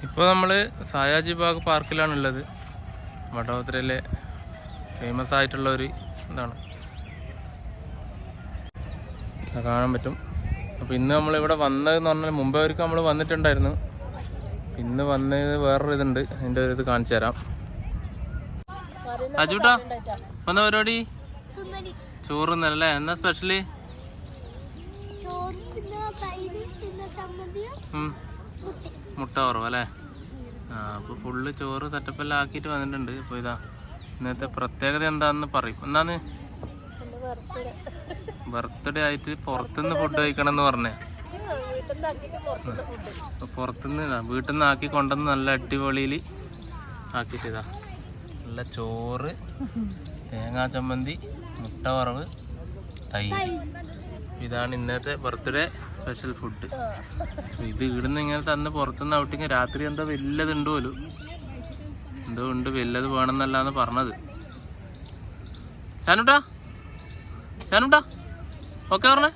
ഇപ്പോൾ നമ്മൾ Sayaji bag പാർക്കിലാണുള്ളത്. വടോദരയിലെ famous ആയിട്ടുള്ള ഒരു ഇതാണ്, കാണാൻ പറ്റും. അപ്പോൾ ഇന്ന് നമ്മളിവിടെ വന്നതെന്ന് പറഞ്ഞാൽ മുമ്പേ ഒരിക്കൽ നമ്മൾ വന്നിട്ടുണ്ടായിരുന്നു. ഇന്ന് വന്നത് വേറൊരു ഇതുണ്ട്, അതിൻ്റെ ഒരു ഇത് കാണിച്ചു തരാം. അജൂട്ടാ വന്ന പരിപാടി ചോറുന്നല്ലേ? എന്നാ സ്പെഷ്യല്? മുട്ട കുറവല്ലേ? അപ്പോൾ ഫുള്ള് ചോറ് സെറ്റപ്പെല്ലാം ആക്കിയിട്ട് വന്നിട്ടുണ്ട്. അപ്പോൾ ഇതാ ഇന്നത്തെ പ്രത്യേകത എന്താണെന്ന് പറയും. എന്നാന്ന് ബർത്ത്ഡേ ആയിട്ട് പുറത്തുനിന്ന് ഫുഡ് കഴിക്കണം എന്ന് പറഞ്ഞേ. പുറത്തുനിന്ന് വീട്ടിൽ നിന്ന് ആക്കി കൊണ്ടുവന്ന് നല്ല അടിപൊളിയിൽ ആക്കിയിട്ട് ഇതാ നല്ല ചോറ്, തേങ്ങാ ചമ്മന്തി, മുട്ട വറവ്, തൈര്. ഇതാണ് ഇന്നത്തെ ബർത്ത്ഡേ സ്പെഷ്യൽ ഫുഡ്. ഇത് ഇവിടുന്ന് ഇങ്ങനെ തന്നെ പുറത്തുനിന്ന് ഔട്ടിങ് രാത്രി എന്തോ വല്ലതുണ്ട് പോലും, എന്തോ ഉണ്ട് വല്ലത് വേണമെന്നല്ലാന്ന് പറഞ്ഞത്. ഷാനുട്ടാ ഷാനുട്ടാ ഓക്കെ പറഞ്ഞേ,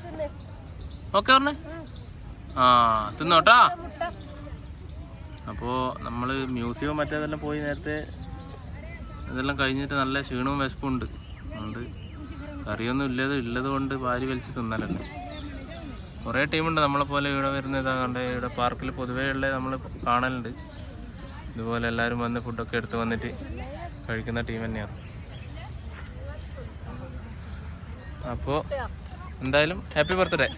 ഓക്കെ പറഞ്ഞേ. ആ തിന്നോട്ടാ. അപ്പോൾ നമ്മൾ മ്യൂസിയം മറ്റേതെല്ലാം പോയി നേരത്തെ ഇതെല്ലാം കഴിഞ്ഞിട്ട് നല്ല ക്ഷീണവും വിശപ്പും ഉണ്ട്. അതുകൊണ്ട് കറിയൊന്നും ഉള്ളത് കൊണ്ട് വാരി വലിച്ച് തിന്നലല്ലോ. കുറേ ടീമുണ്ട് നമ്മളെപ്പോലെ ഇവിടെ വരുന്നത്. കണ്ട് ഇവിടെ പാർക്കിൽ പൊതുവേ ഉള്ള നമ്മൾ കാണലുണ്ട്. ഇതുപോലെ എല്ലാവരും വന്ന് ഫുഡൊക്കെ എടുത്ത് വന്നിട്ട് കഴിക്കുന്ന ടീം തന്നെയാണ്. അപ്പോൾ എന്തായാലും ഹാപ്പി ബർത്ത്ഡേ.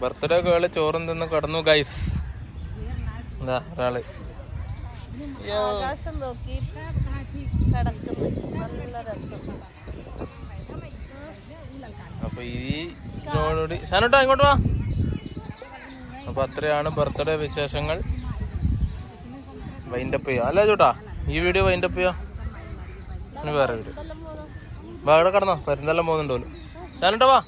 ബർത്ത്ഡേ കേള് ചോറും തിന്ന് കടന്നു ഗൈസ്. എന്താ ഒരാള് അപ്പൊ ഈ ഇതിനോടുകൂടി ഷാനുട്ടാ ഇങ്ങോട്ട് വാ. അപ്പൊ അത്രയാണ് ബർത്ത്ഡേ വിശേഷങ്ങൾ. വൈൻഡപ്പ് ചെയ്യാം അല്ലേ ചേട്ടാ? ഈ വീഡിയോ വൈൻഡപ്പ് ചെയ്യാം. ഇനി വേറെ വീഡിയോ വാ. ഇവിടെ കടന്നോ? പരുന്നെല്ലാം പോകുന്നുണ്ടോ? ഷാനുട്ടാ വാ.